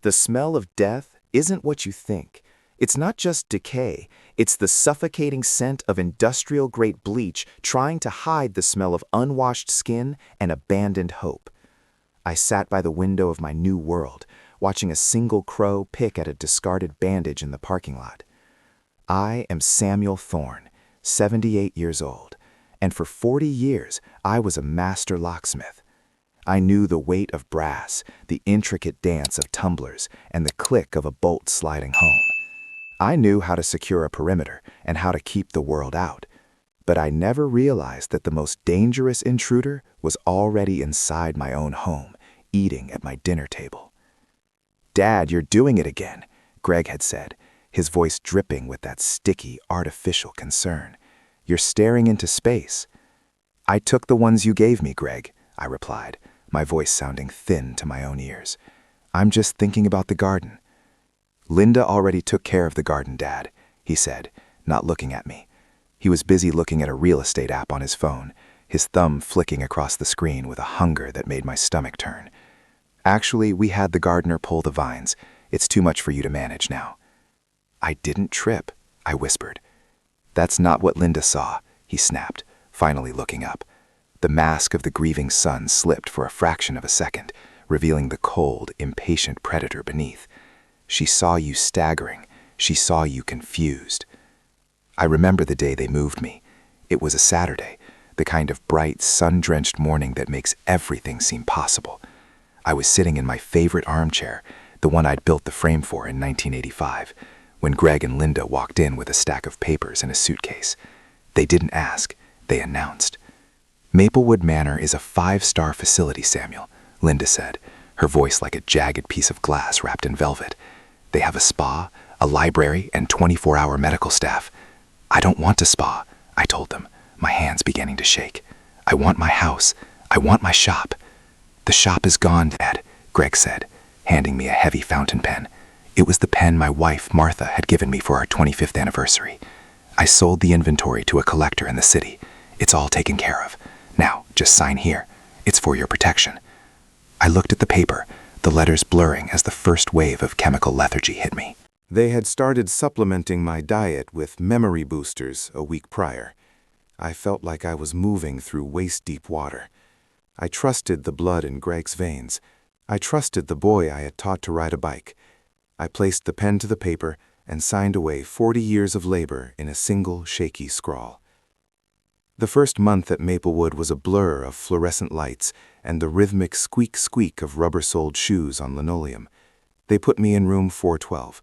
The smell of death isn't what you think. It's not just decay, it's the suffocating scent of industrial-grade bleach trying to hide the smell of unwashed skin and abandoned hope. I sat by the window of my new world, watching a single crow pick at a discarded bandage in the parking lot. I am Samuel Thorne, 78 years old, and for 40 years I was a master locksmith. I knew the weight of brass, the intricate dance of tumblers, and the click of a bolt sliding home. I knew how to secure a perimeter and how to keep the world out, but I never realized that the most dangerous intruder was already inside my own home, eating at my dinner table. "Dad, you're doing it again," Greg had said, his voice dripping with that sticky, artificial concern. "You're staring into space." "I took the ones you gave me, Greg," I replied, my voice sounding thin to my own ears. "I'm just thinking about the garden." "Linda already took care of the garden, Dad," he said, not looking at me. He was busy looking at a real estate app on his phone, his thumb flicking across the screen with a hunger that made my stomach turn. "Actually, we had the gardener pull the vines. It's too much for you to manage now." "I didn't trip," I whispered. "That's not what Linda saw," he snapped, finally looking up. The mask of the grieving sun slipped for a fraction of a second, revealing the cold, impatient predator beneath. "She saw you staggering. She saw you confused." I remember the day they moved me. It was a Saturday, the kind of bright, sun-drenched morning that makes everything seem possible. I was sitting in my favorite armchair, the one I'd built the frame for in 1985, when Greg and Linda walked in with a stack of papers and a suitcase. They didn't ask, they announced. "Maplewood Manor is a 5-star facility, Samuel," Linda said, her voice like a jagged piece of glass wrapped in velvet. "They have a spa, a library, and 24-hour medical staff." "I don't want a spa," I told them, my hands beginning to shake. "I want my house. I want my shop." "The shop is gone, Dad," Greg said, handing me a heavy fountain pen. It was the pen my wife, Martha, had given me for our 25th anniversary. "I sold the inventory to a collector in the city. It's all taken care of. Now, just sign here. It's for your protection." I looked at the paper, the letters blurring as the first wave of chemical lethargy hit me. They had started supplementing my diet with memory boosters a week prior. I felt like I was moving through waist-deep water. I trusted the blood in Greg's veins. I trusted the boy I had taught to ride a bike. I placed the pen to the paper and signed away 40 years of labor in a single shaky scrawl. The first month at Maplewood was a blur of fluorescent lights and the rhythmic squeak-squeak of rubber-soled shoes on linoleum. They put me in room 412.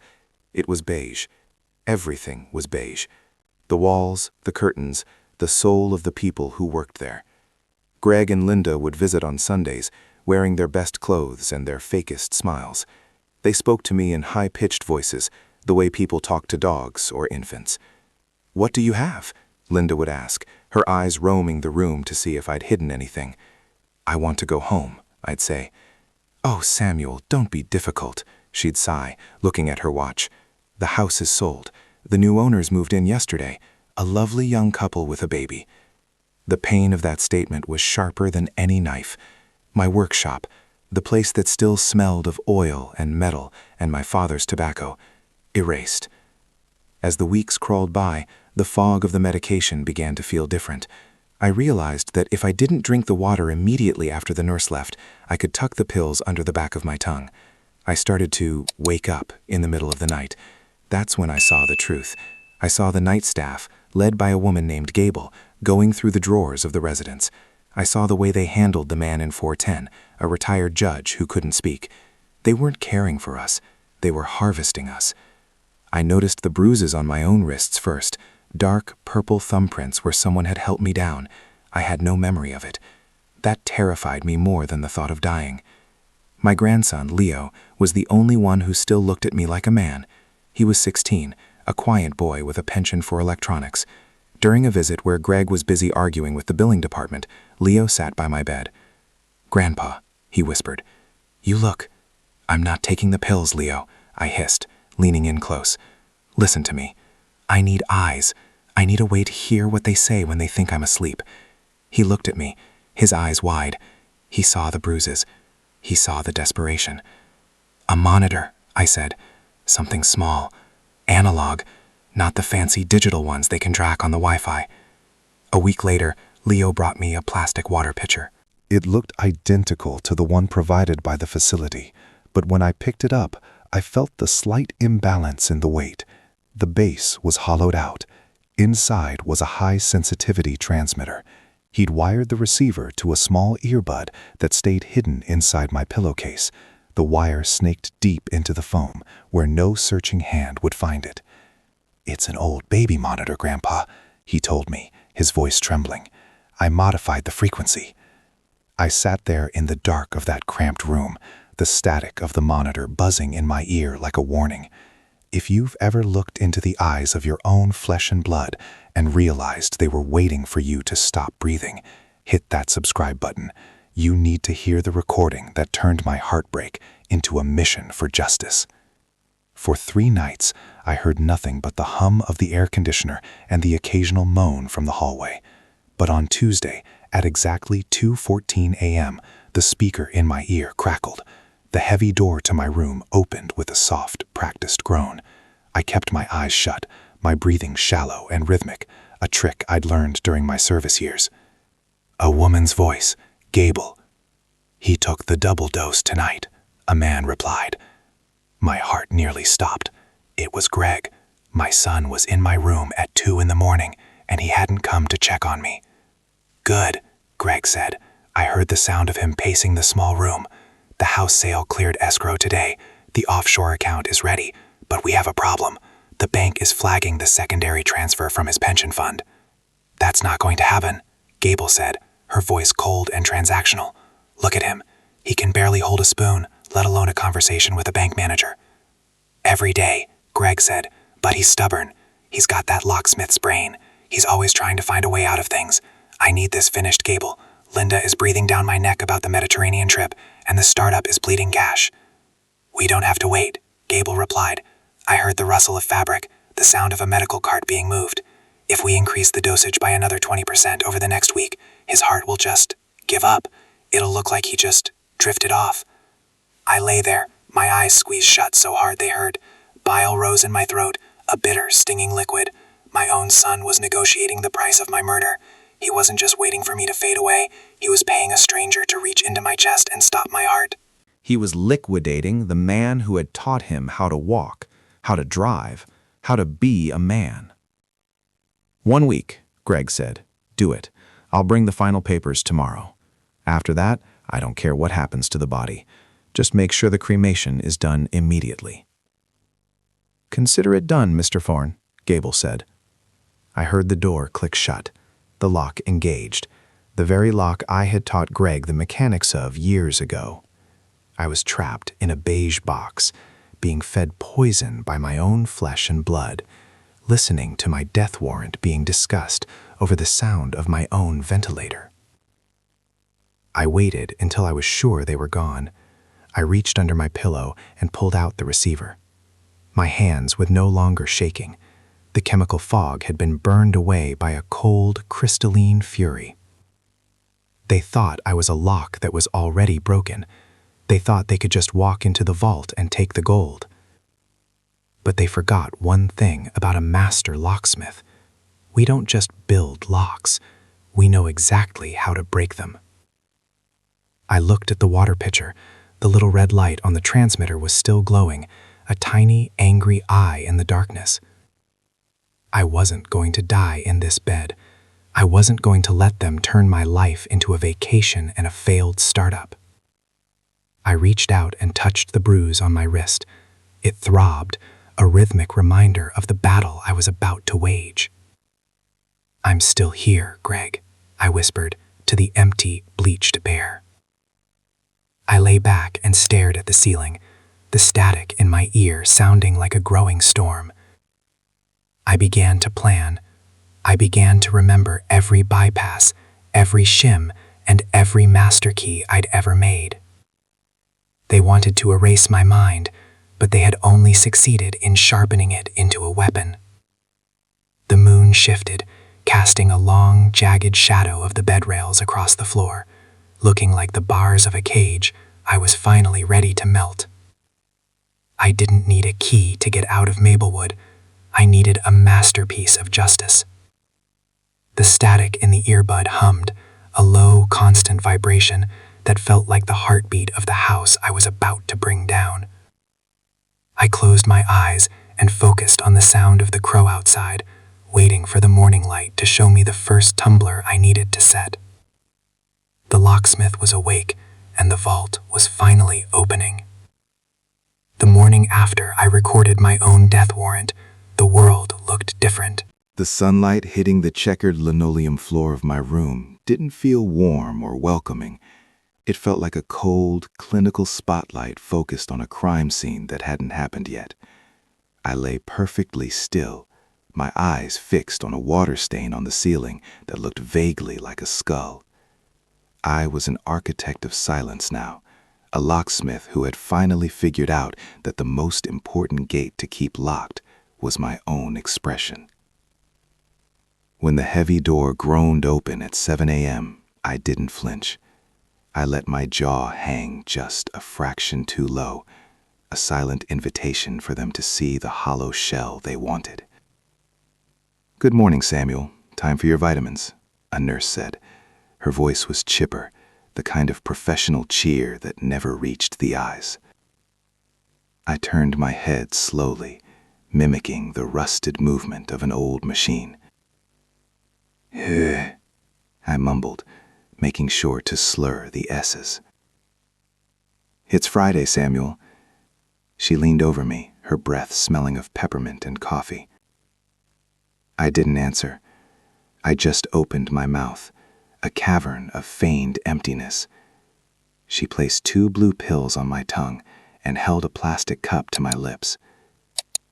It was beige. Everything was beige. The walls, the curtains, the soul of the people who worked there. Greg and Linda would visit on Sundays, wearing their best clothes and their fakest smiles. They spoke to me in high-pitched voices, the way people talk to dogs or infants. "What do you have?" Linda would ask, her eyes roaming the room to see if I'd hidden anything. "I want to go home," I'd say. "Oh, Samuel, don't be difficult," she'd sigh, looking at her watch. "The house is sold. The new owners moved in yesterday, a lovely young couple with a baby." The pain of that statement was sharper than any knife. My workshop, the place that still smelled of oil and metal and my father's tobacco, erased. As the weeks crawled by, the fog of the medication began to feel different. I realized that if I didn't drink the water immediately after the nurse left, I could tuck the pills under the back of my tongue. I started to wake up in the middle of the night. That's when I saw the truth. I saw the night staff, led by a woman named Gable, going through the drawers of the residence. I saw the way they handled the man in 410, a retired judge who couldn't speak. They weren't caring for us. They were harvesting us. I noticed the bruises on my own wrists first, dark purple thumbprints where someone had helped me down. I had no memory of it. That terrified me more than the thought of dying. My grandson, Leo, was the only one who still looked at me like a man. He was 16, a quiet boy with a penchant for electronics. During a visit where Greg was busy arguing with the billing department, Leo sat by my bed. "Grandpa," he whispered. "You look." "I'm not taking the pills, Leo," I hissed, leaning in close. "Listen to me. I need eyes. I need a way to hear what they say when they think I'm asleep." He looked at me, his eyes wide. He saw the bruises. He saw the desperation. "A monitor," I said. "Something small. Analog, not the fancy digital ones they can track on the Wi-Fi." A week later, Leo brought me a plastic water pitcher. It looked identical to the one provided by the facility, but when I picked it up, I felt the slight imbalance in the weight. The base was hollowed out. Inside was a high-sensitivity transmitter. He'd wired the receiver to a small earbud that stayed hidden inside my pillowcase. The wire snaked deep into the foam, where no searching hand would find it. "It's an old baby monitor, Grandpa," he told me, his voice trembling. "I modified the frequency." I sat there in the dark of that cramped room, the static of the monitor buzzing in my ear like a warning. If you've ever looked into the eyes of your own flesh and blood and realized they were waiting for you to stop breathing, hit that subscribe button. You need to hear the recording that turned my heartbreak into a mission for justice. For 3 nights, I heard nothing but the hum of the air conditioner and the occasional moan from the hallway. But on Tuesday, at exactly 2:14 a.m., the speaker in my ear crackled. The heavy door to my room opened with a soft, practiced groan. I kept my eyes shut, my breathing shallow and rhythmic, a trick I'd learned during my service years. A woman's voice, "Gable." "He took the double dose tonight," a man replied. My heart nearly stopped. It was Greg. My son was in my room at 2 in the morning, and he hadn't come to check on me. "Good," Greg said. "I heard the sound of him pacing the small room. The house sale cleared escrow today. The offshore account is ready, but we have a problem. The bank is flagging the secondary transfer from his pension fund." "That's not going to happen," Gable said, her voice cold and transactional. "Look at him. He can barely hold a spoon, let alone a conversation with a bank manager." "Every day," Greg said, "but he's stubborn. He's got that locksmith's brain. He's always trying to find a way out of things. I need this finished, Gable. Linda is breathing down my neck about the Mediterranean trip, and the startup is bleeding cash." "We don't have to wait," Gable replied. "I heard the rustle of fabric, the sound of a medical cart being moved. If we increase the dosage by another 20% over the next week, his heart will just give up. It'll look like he just drifted off." I lay there, my eyes squeezed shut so hard they hurt. Bile rose in my throat, a bitter, stinging liquid. My own son was negotiating the price of my murder. He wasn't just waiting for me to fade away, he was paying a stranger to reach into my chest and stop my heart. He was liquidating the man who had taught him how to walk, how to drive, how to be a man. "1 week," Greg said. "Do it. I'll bring the final papers tomorrow. After that, I don't care what happens to the body. Just make sure the cremation is done immediately." "Consider it done, Mr. Thorne," Gable said. I heard the door click shut, the lock engaged, the very lock I had taught Greg the mechanics of years ago. I was trapped in a beige box, being fed poison by my own flesh and blood, listening to my death warrant being discussed over the sound of my own ventilator. I waited until I was sure they were gone. I reached under my pillow and pulled out the receiver. My hands were no longer shaking. The chemical fog had been burned away by a cold, crystalline fury. They thought I was a lock that was already broken. They thought they could just walk into the vault and take the gold. But they forgot one thing about a master locksmith. We don't just build locks. We know exactly how to break them. I looked at the water pitcher. The little red light on the transmitter was still glowing, a tiny, angry eye in the darkness. I wasn't going to die in this bed. I wasn't going to let them turn my life into a vacation and a failed startup. I reached out and touched the bruise on my wrist. It throbbed, a rhythmic reminder of the battle I was about to wage. "I'm still here, Greg," I whispered to the empty, bleached bear. I lay back and stared at the ceiling, the static in my ear sounding like a growing storm. I began to plan. I began to remember every bypass, every shim, and every master key I'd ever made. They wanted to erase my mind, but they had only succeeded in sharpening it into a weapon. The moon shifted, casting a long, jagged shadow of the bed rails across the floor. Looking like the bars of a cage, I was finally ready to melt. I didn't need a key to get out of Maplewood. I needed a masterpiece of justice. The static in the earbud hummed, a low, constant vibration that felt like the heartbeat of the house I was about to bring down. I closed my eyes and focused on the sound of the crow outside, waiting for the morning light to show me the first tumbler I needed to set. The locksmith was awake, and the vault was finally opening. The morning after I recorded my own death warrant, the world looked different. The sunlight hitting the checkered linoleum floor of my room didn't feel warm or welcoming. It felt like a cold, clinical spotlight focused on a crime scene that hadn't happened yet. I lay perfectly still, my eyes fixed on a water stain on the ceiling that looked vaguely like a skull. I was an architect of silence now, a locksmith who had finally figured out that the most important gate to keep locked was my own expression. When the heavy door groaned open at 7 a.m., I didn't flinch. I let my jaw hang just a fraction too low, a silent invitation for them to see the hollow shell they wanted. "Good morning, Samuel. Time for your vitamins," a nurse said. Her voice was chipper, the kind of professional cheer that never reached the eyes. I turned my head slowly, mimicking the rusted movement of an old machine. "Ugh," I mumbled, making sure to slur the S's. "It's Friday, Samuel." She leaned over me, her breath smelling of peppermint and coffee. I didn't answer. I just opened my mouth, a cavern of feigned emptiness. She placed 2 blue pills on my tongue and held a plastic cup to my lips.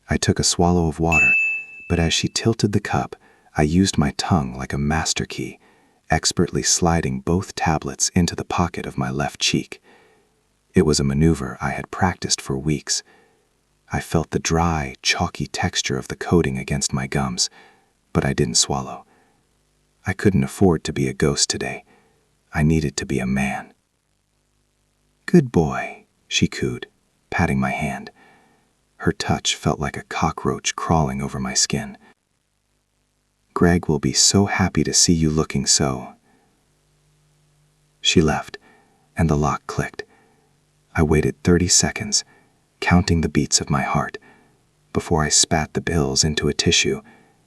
I took a swallow of water, but as she tilted the cup, I used my tongue like a master key, expertly sliding both tablets into the pocket of my left cheek. It was a maneuver I had practiced for weeks. I felt the dry, chalky texture of the coating against my gums, but I didn't swallow. I couldn't afford to be a ghost today. I needed to be a man. "Good boy," she cooed, patting my hand. Her touch felt like a cockroach crawling over my skin. "Greg will be so happy to see you looking so." She left, and the lock clicked. I waited 30 seconds, counting the beats of my heart, before I spat the pills into a tissue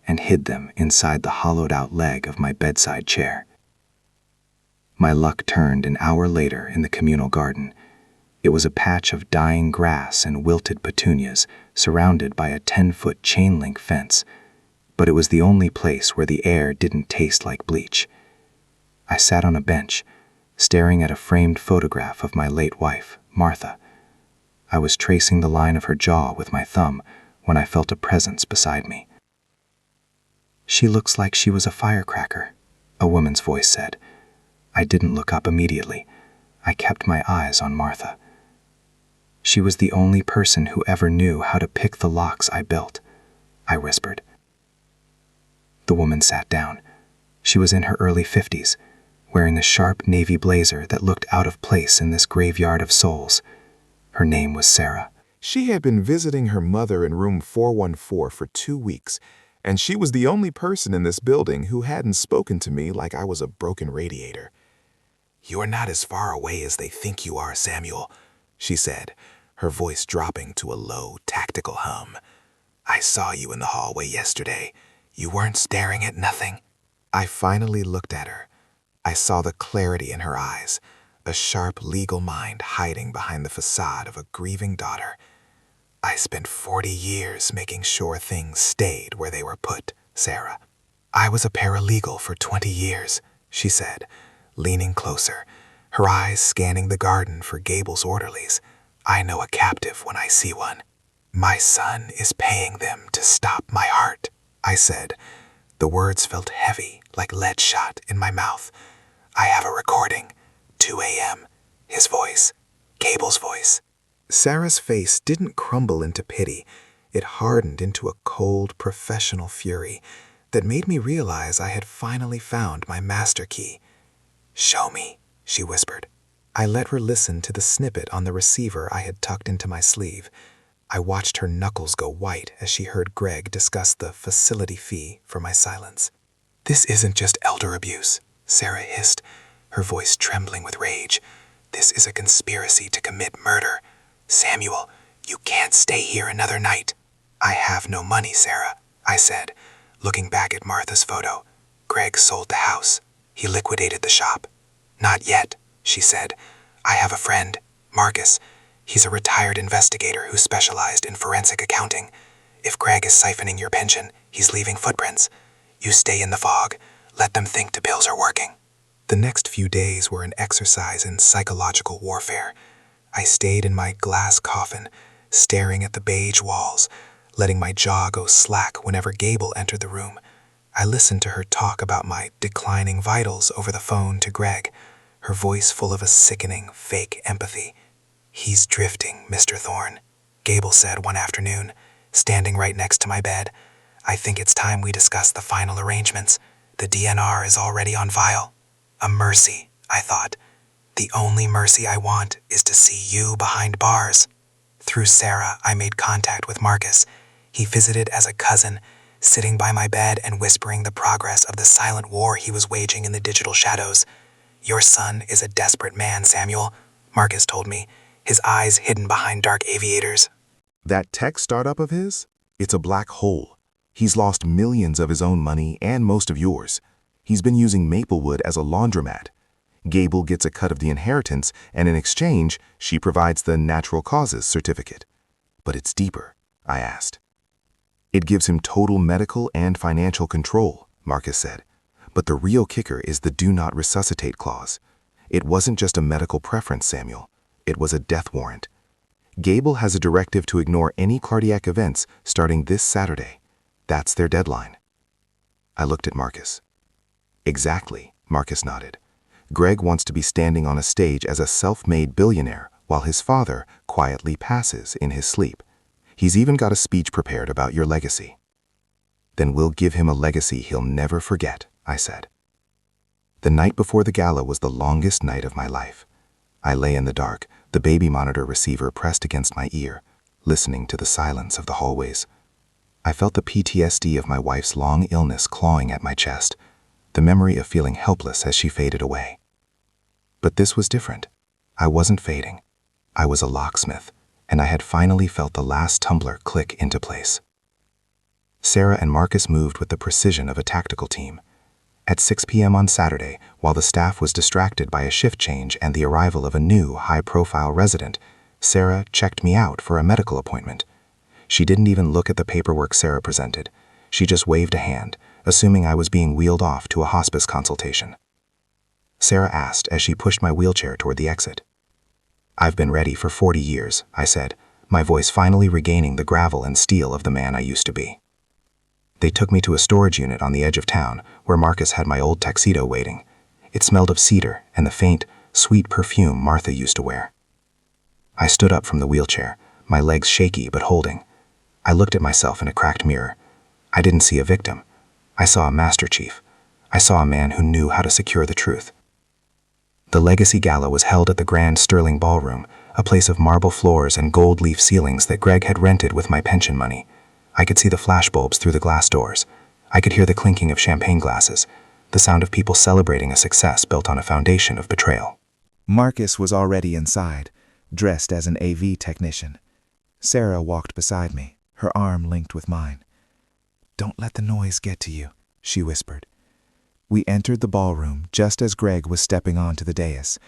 and hid them inside the hollowed-out leg of my bedside chair. My luck turned an hour later in the communal garden. It was a patch of dying grass and wilted petunias surrounded by a 10-foot chain-link fence, but it was the only place where the air didn't taste like bleach. I sat on a bench, staring at a framed photograph of my late wife, Martha. I was tracing the line of her jaw with my thumb when I felt a presence beside me. "She looks like she was a firecracker," a woman's voice said. I didn't look up immediately. I kept my eyes on Martha. "She was the only person who ever knew how to pick the locks I built," I whispered. The woman sat down. She was in her early 50s, wearing the sharp navy blazer that looked out of place in this graveyard of souls. Her name was Sarah. She had been visiting her mother in room 414 for 2 weeks, and she was the only person in this building who hadn't spoken to me like I was a broken radiator. "You're not as far away as they think you are, Samuel," she said, her voice dropping to a low, tactical hum. "I saw you in the hallway yesterday. You weren't staring at nothing." I finally looked at her. I saw the clarity in her eyes, a sharp legal mind hiding behind the facade of a grieving daughter. "I spent 40 years making sure things stayed where they were put, Sarah. I was a paralegal for 20 years, she said, leaning closer, her eyes scanning the garden for Gable's orderlies. "I know a captive when I see one. My son is paying them to stop my heart," I said. The words felt heavy, like lead shot in my mouth. "I have a recording. 2 a.m. His voice. Gable's voice." Sarah's face didn't crumble into pity. It hardened into a cold, professional fury that made me realize I had finally found my master key. "Show me," she whispered. I let her listen to the snippet on the receiver I had tucked into my sleeve. I watched her knuckles go white as she heard Greg discuss the facility fee for my silence. "This isn't just elder abuse," Sarah hissed, her voice trembling with rage. "This is a conspiracy to commit murder. Samuel, you can't stay here another night." "I have no money, Sarah," I said, looking back at Martha's photo. "Greg sold the house. He liquidated the shop." "Not yet," she said. "I have a friend, Marcus. He's a retired investigator who specialized in forensic accounting. If Greg is siphoning your pension, he's leaving footprints. You stay in the fog. Let them think the pills are working." The next few days were an exercise in psychological warfare. I stayed in my glass coffin, staring at the beige walls, letting my jaw go slack whenever Gable entered the room. I listened to her talk about my declining vitals over the phone to Greg, her voice full of a sickening, fake empathy. "He's drifting, Mr. Thorne," Gable said one afternoon, standing right next to my bed. "I think it's time we discuss the final arrangements. The DNR is already on file." A mercy, I thought. The only mercy I want is to see you behind bars. Through Sarah, I made contact with Marcus. He visited as a cousin, sitting by my bed and whispering the progress of the silent war he was waging in the digital shadows. "Your son is a desperate man, Samuel," Marcus told me, his eyes hidden behind dark aviators. That tech startup of his? It's a black hole. He's lost millions of his own money and most of yours. He's been using Maplewood as a laundromat. Gable gets a cut of the inheritance, and in exchange, she provides the natural causes certificate. But it's deeper, I asked. It gives him total medical and financial control, Marcus said. But the real kicker is the do not resuscitate clause. It wasn't just a medical preference, Samuel. It was a death warrant. Gable has a directive to ignore any cardiac events starting this Saturday. That's their deadline. I looked at Marcus. Exactly, Marcus nodded. Greg wants to be standing on a stage as a self-made billionaire while his father quietly passes in his sleep. He's even got a speech prepared about your legacy. Then we'll give him a legacy he'll never forget, I said. The night before the gala was the longest night of my life. I lay in the dark, the baby monitor receiver pressed against my ear, listening to the silence of the hallways. I felt the PTSD of my wife's long illness clawing at my chest, the memory of feeling helpless as she faded away. But this was different. I wasn't fading. I was a locksmith, and I had finally felt the last tumbler click into place. Sarah and Marcus moved with the precision of a tactical team. At 6 p.m. on Saturday, while the staff was distracted by a shift change and the arrival of a new, high-profile resident, Sarah checked me out for a medical appointment. She didn't even look at the paperwork Sarah presented. She just waved a hand, assuming I was being wheeled off to a hospice consultation. Sarah asked as she pushed my wheelchair toward the exit. "I've been ready for 40 years, I said, my voice finally regaining the gravel and steel of the man I used to be. They took me to a storage unit on the edge of town where Marcus had my old tuxedo waiting. It smelled of cedar and the faint, sweet perfume Martha used to wear. I stood up from the wheelchair, my legs shaky but holding. I looked at myself in a cracked mirror. I didn't see a victim. I saw a master chief. I saw a man who knew how to secure the truth. The Legacy Gala was held at the Grand Sterling Ballroom, a place of marble floors and gold leaf ceilings that Greg had rented with my pension money. I could see the flashbulbs through the glass doors. I could hear the clinking of champagne glasses, the sound of people celebrating a success built on a foundation of betrayal. Marcus was already inside, dressed as an AV technician. Sarah walked beside me, her arm linked with mine. "Don't let the noise get to you," she whispered. We entered the ballroom just as Greg was stepping onto the dais.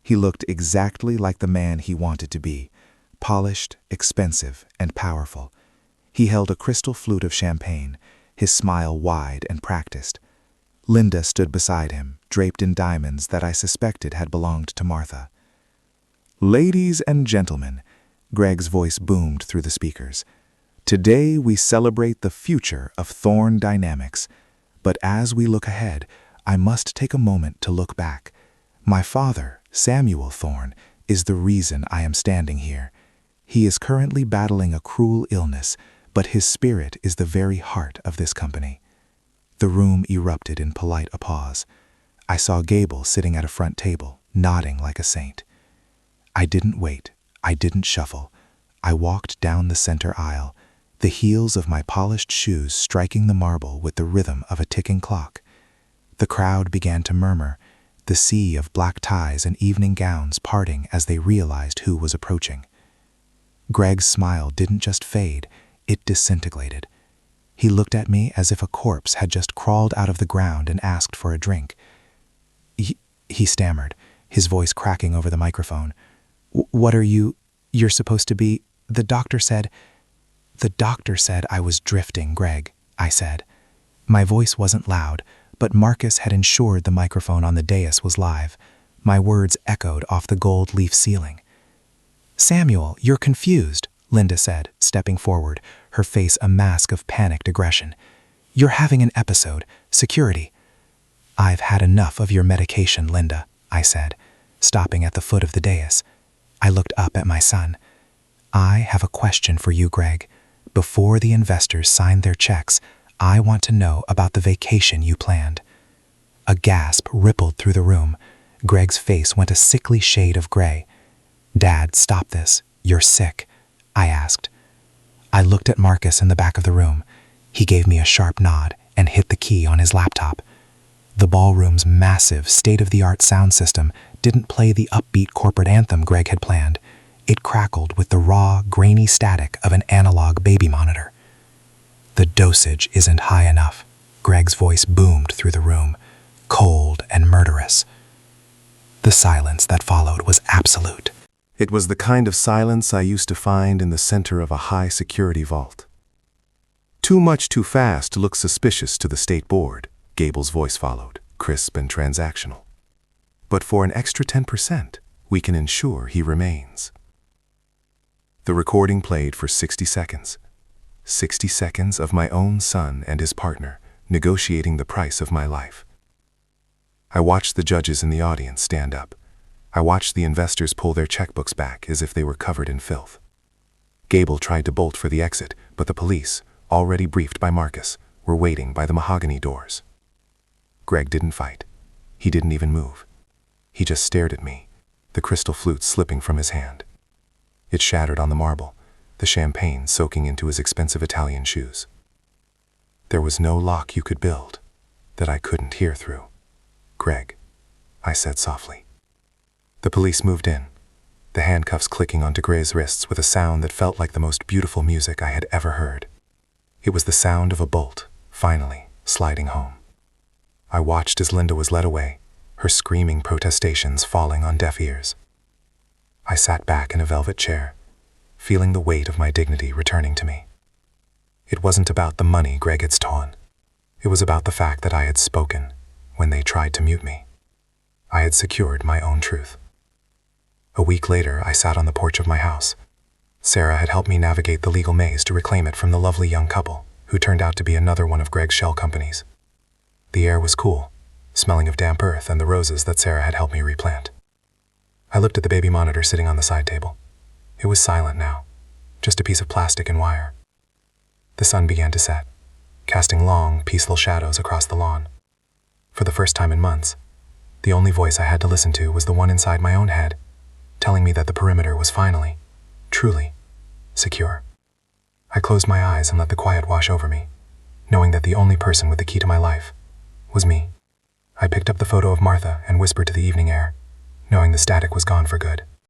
He looked exactly like the man he wanted to be, polished, expensive, and powerful. He held a crystal flute of champagne, his smile wide and practiced. Linda stood beside him, draped in diamonds that I suspected had belonged to Martha. "Ladies and gentlemen," Greg's voice boomed through the speakers. "Today we celebrate the future of Thorne Dynamics. But as we look ahead, I must take a moment to look back. My father, Samuel Thorne, is the reason I am standing here. He is currently battling a cruel illness, but his spirit is the very heart of this company." The room erupted in polite applause. I saw Gable sitting at a front table, nodding like a saint. I didn't wait. I didn't shuffle. I walked down the center aisle, the heels of my polished shoes striking the marble with the rhythm of a ticking clock. The crowd began to murmur, the sea of black ties and evening gowns parting as they realized who was approaching. Greg's smile didn't just fade, it disintegrated. He looked at me as if a corpse had just crawled out of the ground and asked for a drink. He stammered, his voice cracking over the microphone. "What are you? You're supposed to be..." The doctor said I was drifting, Greg," I said. My voice wasn't loud, but Marcus had ensured the microphone on the dais was live. My words echoed off the gold leaf ceiling. "Samuel, you're confused," Linda said, stepping forward, her face a mask of panicked aggression. "You're having an episode. Security." "I've had enough of your medication, Linda," I said, stopping at the foot of the dais. I looked up at my son. "I have a question for you, Greg. Before the investors sign their checks, I want to know about the vacation you planned." A gasp rippled through the room. Greg's face went a sickly shade of gray. "Dad, stop this. You're sick," I asked. I looked at Marcus in the back of the room. He gave me a sharp nod and hit the key on his laptop. The ballroom's massive, state-of-the-art sound system didn't play the upbeat corporate anthem Greg had planned. It crackled with the raw, grainy static of an analog baby monitor. "The dosage isn't high enough," Greg's voice boomed through the room, cold and murderous. The silence that followed was absolute. It was the kind of silence I used to find in the center of a high-security vault. "Too much too fast to look suspicious to the state board," Gable's voice followed, crisp and transactional. "But for an extra 10%, we can ensure he remains." The recording played for 60 seconds. 60 seconds of my own son and his partner negotiating the price of my life. I watched the judges in the audience stand up. I watched the investors pull their checkbooks back as if they were covered in filth. Gable tried to bolt for the exit, but the police, already briefed by Marcus, were waiting by the mahogany doors. Greg didn't fight. He didn't even move. He just stared at me, the crystal flute slipping from his hand. It shattered on the marble, the champagne soaking into his expensive Italian shoes. There was no lock you could build that I couldn't hear through. "Greg," I said softly. The police moved in, the handcuffs clicking onto Greg's wrists with a sound that felt like the most beautiful music I had ever heard. It was the sound of a bolt, finally, sliding home. I watched as Linda was led away, her screaming protestations falling on deaf ears. I sat back in a velvet chair, feeling the weight of my dignity returning to me. It wasn't about the money Greg had stolen. It was about the fact that I had spoken when they tried to mute me. I had secured my own truth. A week later, I sat on the porch of my house. Sarah had helped me navigate the legal maze to reclaim it from the lovely young couple, who turned out to be another one of Greg's shell companies. The air was cool, smelling of damp earth and the roses that Sarah had helped me replant. I looked at the baby monitor sitting on the side table. It was silent now, just a piece of plastic and wire. The sun began to set, casting long, peaceful shadows across the lawn. For the first time in months, the only voice I had to listen to was the one inside my own head, telling me that the perimeter was finally, truly, secure. I closed my eyes and let the quiet wash over me, knowing that the only person with the key to my life was me. I picked up the photo of Martha and whispered to the evening air, knowing the static was gone for good.